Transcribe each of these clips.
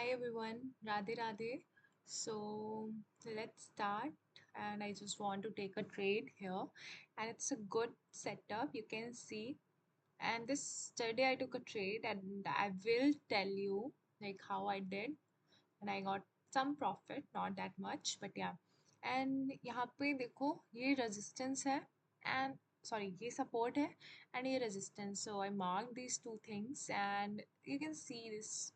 Hi everyone, Radhe Radhe. So let's start. And I just want to take a trade here, and it's a good setup. You can see. And this today I took a trade, and I will tell you like how I did, and I got some profit, not that much, but yeah. And यहाँ पे देखो ये resistance है, and sorry ये support है, and ये resistance. So I marked these two things, and you can see this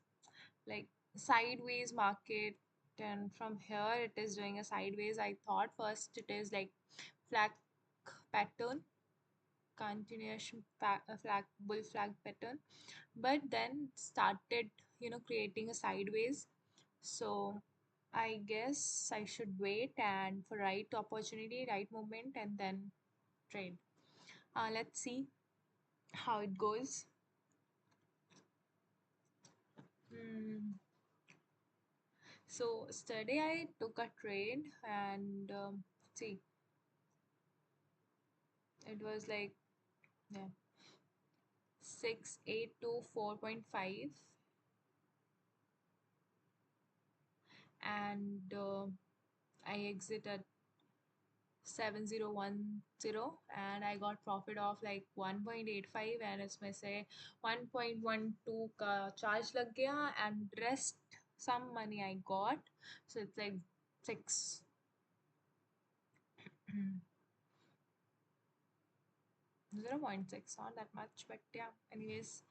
like sideways market, and from here it is doing a sideways. I thought first it is like flag pattern, continuation flag bull flag pattern, but then started creating a sideways. So I guess I should wait and for right opportunity, right moment, and then trade. Let's see how it goes. Hmm. So yesterday I took a trade, and see, it was like, yeah, 6824.5, and I exited 7010, and I got profit of like 1.85, and इसमें से 1.12 का charge लग गया, and rest some money I got, so it's like 6. 0.6, not that much, but yeah, anyways,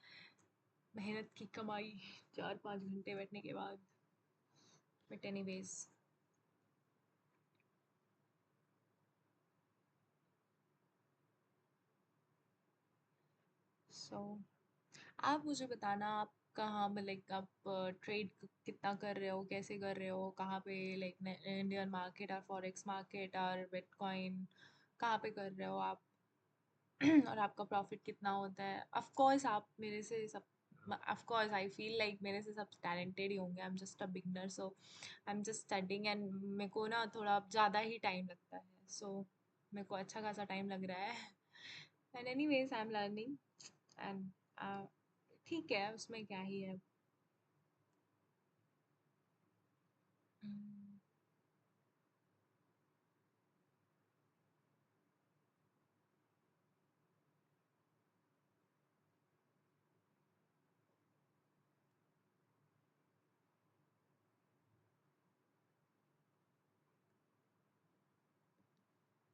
मेहनत की कमाई 4-5 घंटे बैठने के बाद, but anyways. So आप मुझे बताना, आप कहाँ में लाइक आप ट्रेड कितना कर रहे हो, कैसे कर रहे हो, कहाँ पे लाइक इंडियन मार्केट और फॉरेक्स मार्केट और बिटकॉइन, कहाँ पे कर रहे हो आप? और आपका प्रॉफिट कितना होता है? ऑफ कोर्स आप मेरे से सब, of course I feel like मेरे से सब टैलेंटेड ही होंगे। I am just a beginner, so I am just studying, and मेरे को ना थोड़ा ज़्यादा ही टाइम लगता है, सो मेरे को अच्छा खासा टाइम लग रहा है। And anyways I am learning, and ठीक है, उसमें क्या ही है।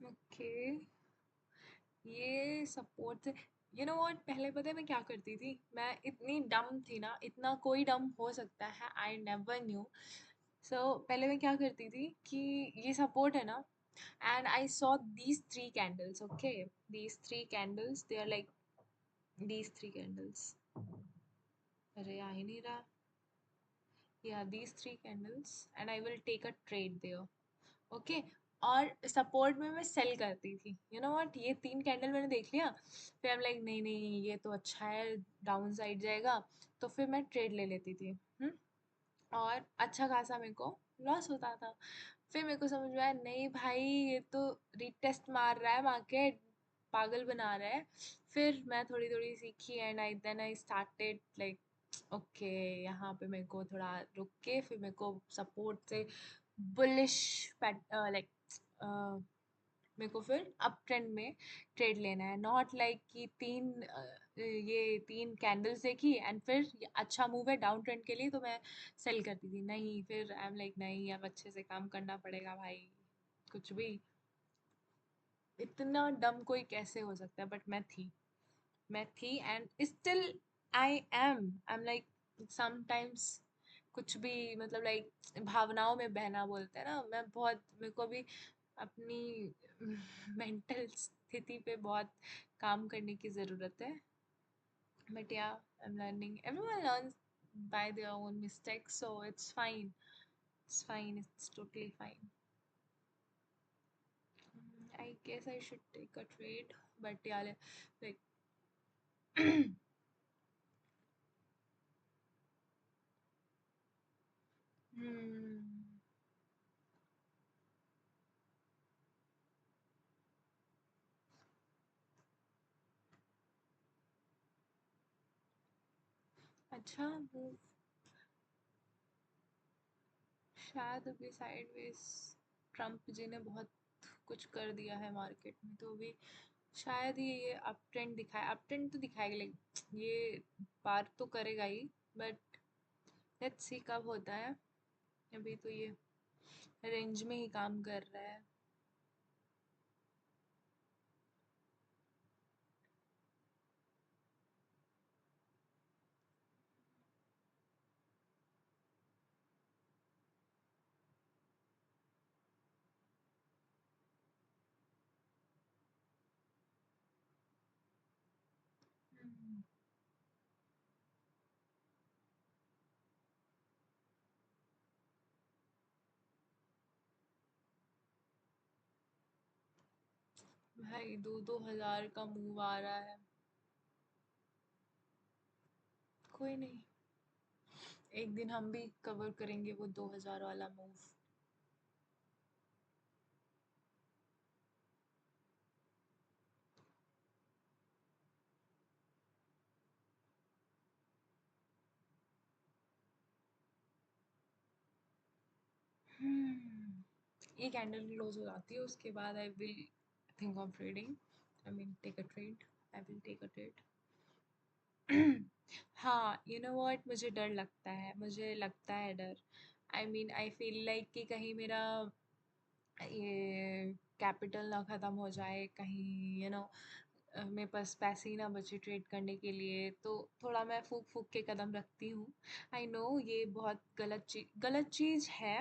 ओके, ये सपोर्ट से, यू नो व्हाट, पहले पता है मैं क्या करती थी? मैं इतनी डम थी ना, इतना कोई डम हो सकता है, आई नेवर न्यू। सो पहले मैं क्या करती थी कि ये सपोर्ट है ना, and I saw these three candles, okay, these three candles, they are like these three candles. अरे आ ही नहीं रहा। या these three candles, and I will take a trade there, okay. और सपोर्ट में मैं सेल करती थी, यू नो व्हाट, ये तीन कैंडल मैंने देख लिया, फिर I'm लाइक नहीं नहीं ये तो अच्छा है, डाउन साइड जाएगा, तो फिर मैं ट्रेड ले लेती थी। और अच्छा खासा मेरे को लॉस होता था। फिर मेरे को समझ में आया, नहीं भाई ये तो रीटेस्ट मार रहा है मार्केट, पागल बना रहा है। फिर मैं थोड़ी थोड़ी सीखी, and I then I started like, okay, यहाँ पे मेरे को थोड़ा रुक के फिर मेरे को सपोर्ट से बुलिश लाइक मेरे को फिर अप ट्रेंड में ट्रेड लेना है, नॉट लाइक कि ये तीन कैंडल्स देखी एंड फिर ये अच्छा मूव है डाउन ट्रेंड के लिए तो मैं सेल करती थी। नहीं, फिर आई एम लाइक नहीं, अब अच्छे से काम करना पड़ेगा भाई, कुछ भी। इतना डम कोई कैसे हो सकता है, बट मैं थी and still I am like sometimes, कुछ भी मतलब लाइक भावनाओं में बहना बोलते हैं ना, मैं बहुत, मेरे को भी अपनी मेंटल स्थिति पे बहुत काम करने की ज़रूरत है। बट या, I am learning, everyone learns bye their own mistakes, so it's totally fine. I guess I should take a trade, but yeah, like hmm, अच्छा move, शायद अभी साइडवेज ट्रम्प जी ने बहुत कुछ कर दिया है मार्केट में, तो अभी शायद ही ये अप ट्रेंड दिखाए। अप ट्रेंड तो दिखाएगा, लेकिन ये पार तो करेगा ही, बट लेट्स सी कब होता है। अभी तो ये रेंज में ही काम कर रहा है। हम्म, भाई 2-2 हज़ार का मूव आ रहा है। कोई नहीं, एक दिन हम भी कवर करेंगे वो 2 हज़ार वाला मूव। ये कैंडल क्लोज हो जाती है, उसके बाद I will think of trading. I mean take a trade. I will take a trade. हाँ, यू नो व्हाट, मुझे डर लगता है, मुझे लगता है डर। I mean I feel like कि कहीं मेरा ये कैपिटल ना ख़त्म हो जाए, कहीं मेरे पास पैसे ही ना बचे ट्रेड करने के लिए, तो थोड़ा मैं फूक फूक के कदम रखती हूँ। आई नो ये बहुत गलत चीज़ है।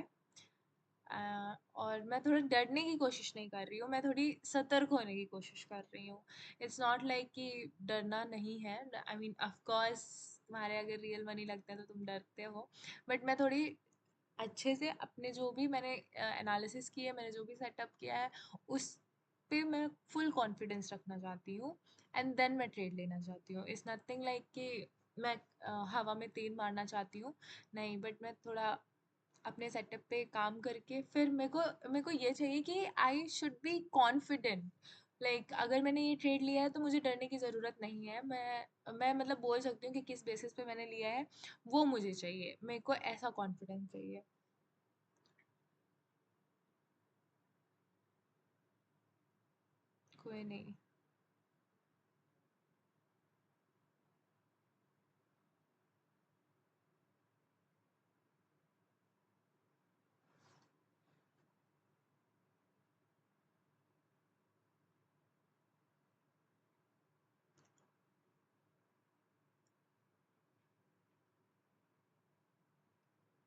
और मैं थोड़ा डरने की कोशिश नहीं कर रही हूँ, मैं थोड़ी सतर्क होने की कोशिश कर रही हूँ। इट्स नॉट लाइक कि डरना नहीं है। आई मीन ऑफ कोर्स तुम्हारे अगर रियल मनी लगता है तो तुम डरते हो, बट मैं थोड़ी अच्छे से अपने जो भी मैंने एनालिसिस की है, मैंने जो भी सेटअप किया है, उस पे मैं फुल कॉन्फिडेंस रखना चाहती हूँ, एंड देन मैं ट्रेड लेना चाहती हूँ। इट्स नथिंग लाइक कि मैं हवा में तीर मारना चाहती हूँ, नहीं, बट मैं थोड़ा अपने सेटअप पे काम करके फिर मेरे को ये चाहिए कि I should be confident. Like अगर मैंने ये ट्रेड लिया है तो मुझे डरने की ज़रूरत नहीं है। मैं मतलब बोल सकती हूँ कि किस बेसिस पे मैंने लिया है, वो मुझे चाहिए। मेरे को ऐसा कॉन्फिडेंस चाहिए। कोई नहीं।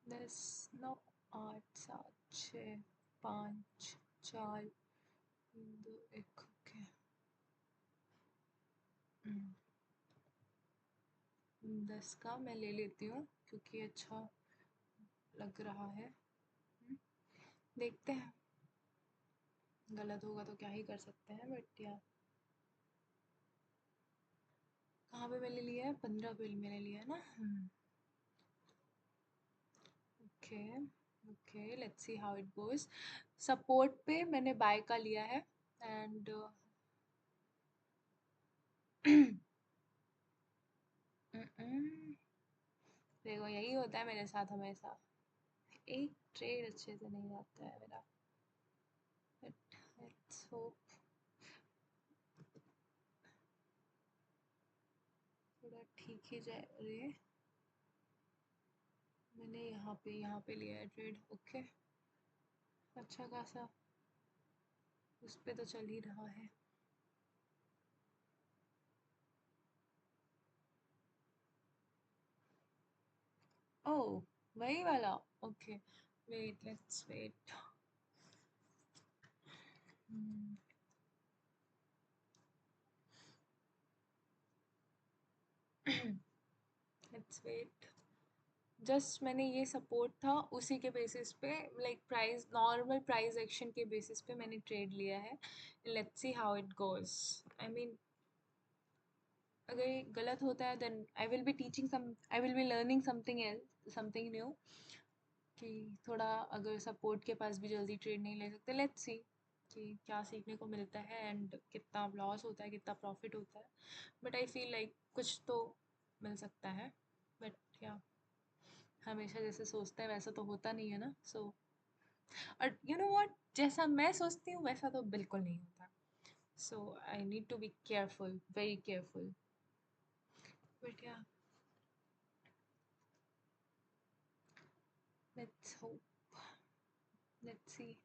दस, नौ, आठ, सात, छः, पाँच, चार, दो, एक, ओके। हम्म, 10 का मैं ले लेती हूँ क्योंकि अच्छा लग रहा है। देखते हैं, गलत होगा तो क्या ही कर सकते हैं, बट या कहाँ पे मैंने लिया है, 15 पे मैंने लिया है ना। Okay. Okay, let's see how it goes. Support पे मैंने बाय का लिया है, एंड देखो यही होता है मेरे साथ हमेशा, एक ट्रेड अच्छे से नहीं आता है मेरा, बट लेट्स होप थोड़ा ठीक ही जाए। अरे मैंने यहाँ पे लिया है ट्रेड, ओके। अच्छा खासा उस पे तो चल ही रहा है। ओह, वही वाला। Okay, wait, let's wait. Let's wait. Just मैंने ये सपोर्ट था उसी के बेसिस पे, like price, normal price action के बेसिस पे मैंने ट्रेड लिया है। Let's see how it goes. I mean अगर ये गलत होता है then I will be teaching some, I will be learning something else, something new, कि थोड़ा अगर सपोर्ट के पास भी जल्दी ट्रेड नहीं ले सकते। लेट्स सी कि क्या सीखने को मिलता है, एंड कितना लॉस होता है, कितना प्रॉफिट होता है। बट आई फील लाइक कुछ तो मिल सकता है, बट या हमेशा जैसे सोचते हैं वैसा तो होता नहीं है ना, सो और यू नो व्हाट, जैसा मैं सोचती हूँ वैसा तो बिल्कुल नहीं होता। So I need to be careful, very careful. But ya, let's hope, let's see.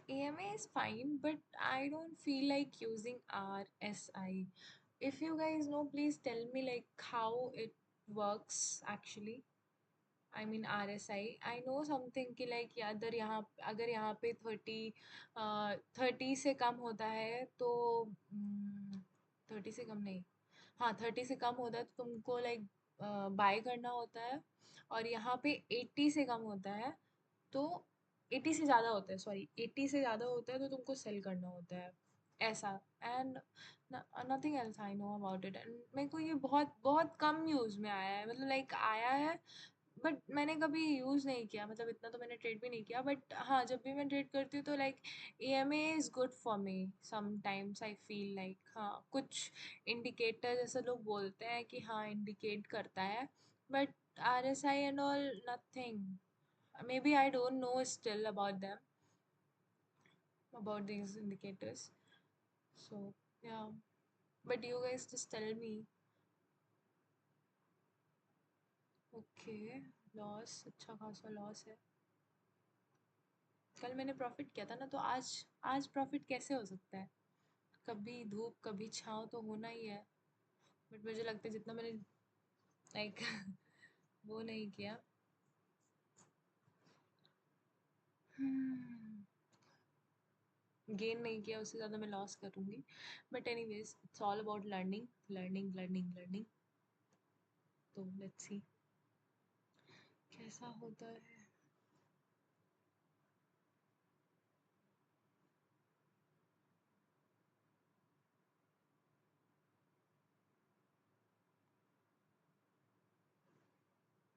AMA is fine, but I don't feel like using RSI. If you guys know, please tell me like how it works actually. I mean RSI. I know something कि like अगर यहाँ पे 30 से कम होता है तो 30 से कम नहीं, हाँ 30 से कम होता है तो तुमको लाइक बाय करना होता है। और यहाँ पे 80 से कम होता है तो 80 से ज़्यादा होता है, सॉरी 80 से ज़्यादा होता है तो तुमको सेल करना होता है, ऐसा। And nothing else I know about it. And मेरे को ये बहुत बहुत कम यूज़ में आया है, मतलब लाइक आया है बट मैंने कभी यूज़ नहीं किया, मतलब इतना तो मैंने ट्रेड भी नहीं किया। बट हाँ, जब भी मैं ट्रेड करती हूँ तो like AMA is good for me. Sometimes I feel like हाँ, कुछ इंडिकेटर जैसे लोग बोलते हैं कि हाँ इंडिकेट करता है, but RSI and all nothing. Maybe I don't know still about them, about these indicators. So yeah, but you guys just tell me. Okay, loss, अच्छा खासा लॉस है। कल मैंने प्रॉफिट किया था ना, तो आज आज प्रॉफिट कैसे हो सकता है? कभी धूप कभी छाँव तो होना ही है। बट मुझे लगता है जितना मैंने लाइक वो नहीं किया। गेन नहीं किया, उससे ज़्यादा मैं लॉस करूँगी। But anyways, it's all about learning learning learning learning. तो लेट्स सी कैसा होता है।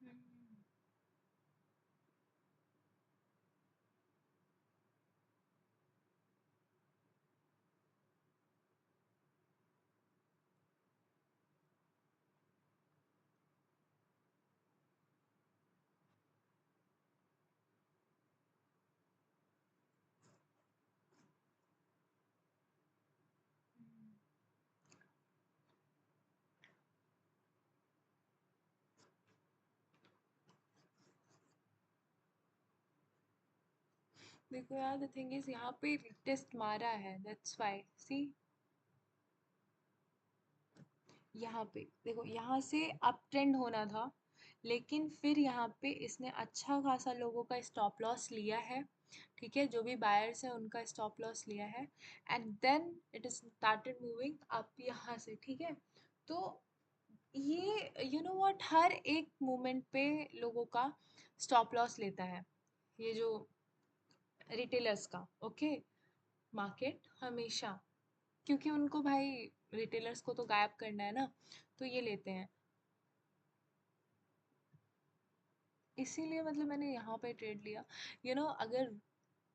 हम्म। देखो यार, द थिंग इज यहाँ पे टेस्ट मारा है, दैट्स व्हाई सी। यहाँ पे देखो, यहाँ से अप ट्रेंड होना था, लेकिन फिर यहाँ पे इसने अच्छा खासा लोगों का स्टॉप लॉस लिया है। ठीक है, जो भी बायर्स है उनका स्टॉप लॉस लिया है। And then it is started moving up यहाँ से। ठीक है, तो ये यू नो व्हाट, हर एक मोमेंट पे लोगों का स्टॉप लॉस लेता है, ये जो रिटेलर्स का। ओके, मार्केट हमेशा, क्योंकि उनको भाई रिटेलर्स को तो गायब करना है ना, तो ये लेते हैं। इसीलिए मतलब मैंने यहाँ पे ट्रेड लिया। अगर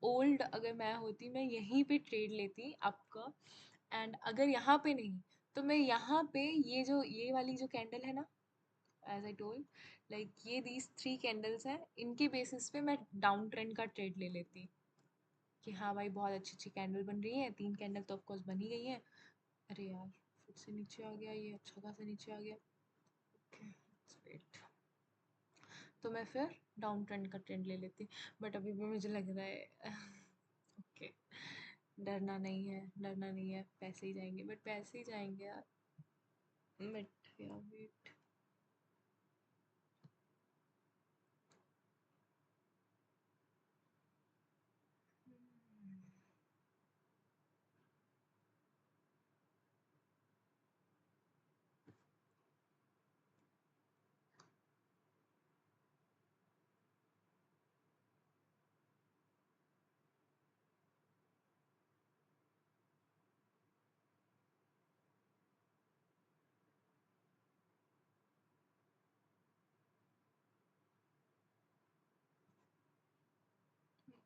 ओल्ड अगर मैं होती, मैं यहीं पे ट्रेड लेती आपका। एंड अगर यहाँ पे नहीं, तो मैं यहाँ पे ये वाली जो कैंडल है ना, एज आई टोल्ड, लाइक ये दीज 3 कैंडल्स हैं, इनके बेसिस पे मैं डाउन ट्रेंड का ट्रेड ले लेती कि हाँ भाई बहुत अच्छी अच्छी कैंडल बन रही है, 3 कैंडल तो ऑफकोर्स बन ही गई है। अरे यार, फिर से नीचे आ गया, ये अच्छा खासा नीचे आ गया। Okay, let's wait. तो मैं फिर डाउन ट्रेंड का ट्रेंड ले लेती। बट अभी भी मुझे लग रहा है ओके, डरना नहीं है, डरना नहीं है, पैसे ही जाएंगे, बट पैसे ही जाएंगे यार। बट यार wait.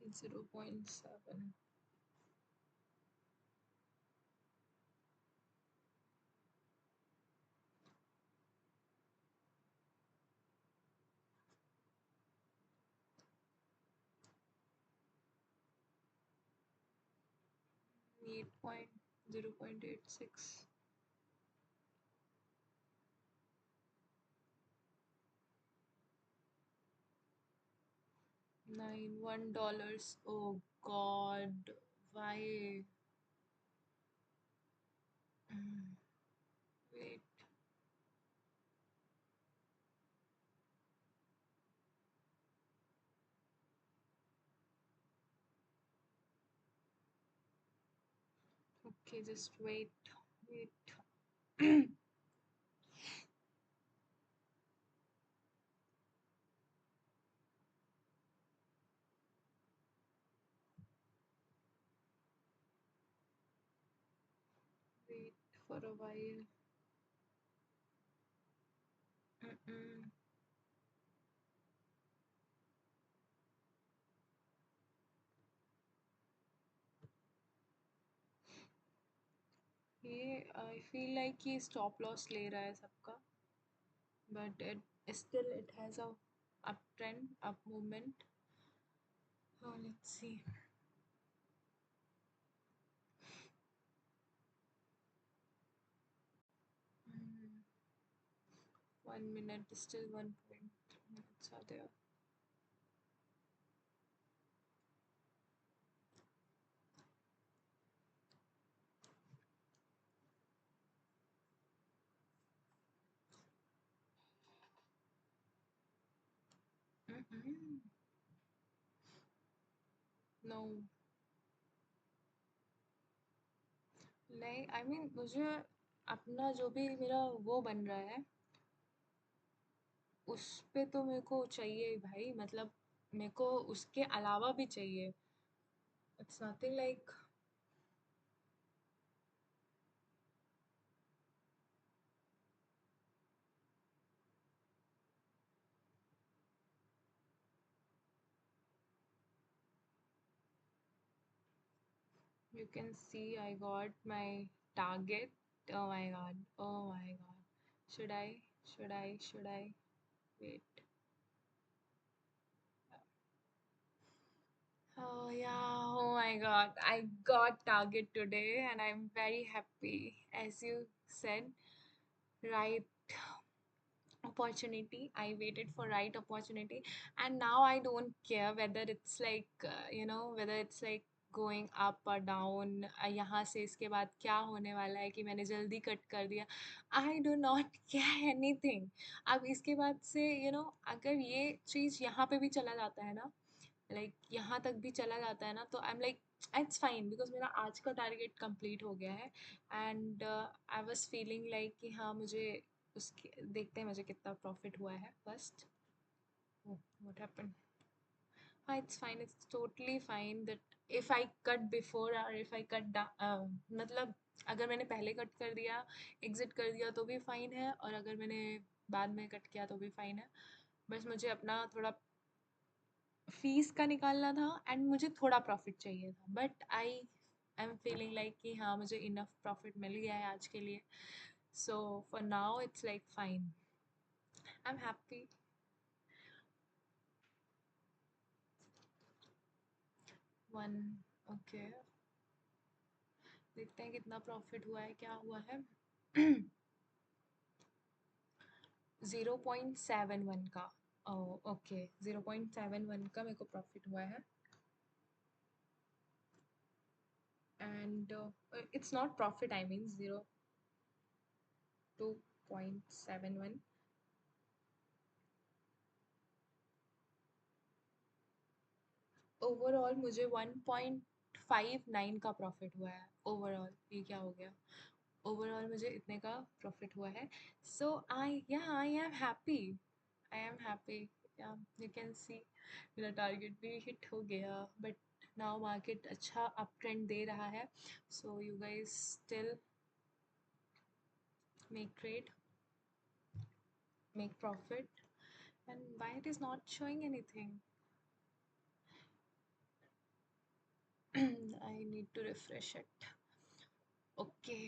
0.7. 0.86. 91 dollars. Oh God, why? Mm, Wait. Okay, just wait. Wait. Wait for a while. Mm-mm. ये I feel like ये stop loss ले रहा है सबका, but it still it has a uptrend, up movement. Oh, let's see. Mm, 1 minute, still 1 minutes are there. Mm-mm. No, नहीं, I mean मुझे अपना जो भी मेरा वो बन रहा है उस पे तो मेरे को चाहिए ही भाई, मतलब मेरे को उसके अलावा भी चाहिए. It's nothing like you can see I got my target. Oh my god. Oh my god. Should I? Should I? Should I? Wait. Oh yeah. Oh my god. I got target today and I'm very happy. As you said, right opportunity. I waited for right opportunity, and now I don't care whether it's like whether it's like going up or down. यहाँ से इसके बाद क्या होने वाला है कि मैंने जल्दी कट कर दिया. I do not care anything. अब इसके बाद से अगर ये चीज़ यहाँ पे भी चला जाता है ना, लाइक यहाँ तक भी चला जाता है ना, तो I am like it's fine because मेरा आज का टारगेट कंप्लीट हो गया है. And I was feeling like कि हाँ मुझे उसके देखते हैं मुझे कितना प्रॉफिट हुआ है फर्स्ट. What happened? हाँ, it's fine, it's totally fine that if I cut before और इफ आई कट मतलब अगर मैंने पहले कट कर दिया, एग्जिट कर दिया तो भी फाइन है, और अगर मैंने बाद में कट किया तो भी फाइन है. बस मुझे अपना थोड़ा फीस का निकालना था एंड मुझे थोड़ा प्रॉफिट चाहिए था, but I am feeling like कि हाँ मुझे इनफ प्रॉफिट मिल गया है आज के लिए. So for now it's like fine. I am happy. One. Okay, देखते हैं कितना प्रॉफिट हुआ है, क्या हुआ है. 0.71 का. ओके, 0.71 का मेरे को प्रॉफिट हुआ है. And it's not profit, I mean 0.2.71. Overall मुझे 1.59 का प्रॉफिट हुआ है ओवरऑल. ये क्या हो गया? ओवरऑल मुझे इतने का प्रॉफिट हुआ है. So I am happy. I am happy. You can see मेरा टारगेट भी हिट हो गया, बट नाउ मार्केट अच्छा अप ट्रेंड दे रहा है. So you guys still make trade, make profit. And why it is not showing anything? I need to refresh it. Okay.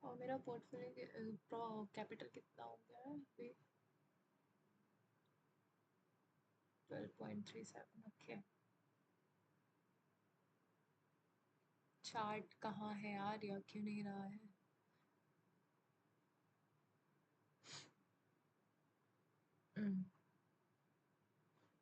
और मेरा पोर्टफोलियो कैपिटल कितना हो गया है अभी? 12.37। ओके। चार्ट कहाँ है यार, या क्यों नहीं रहा है?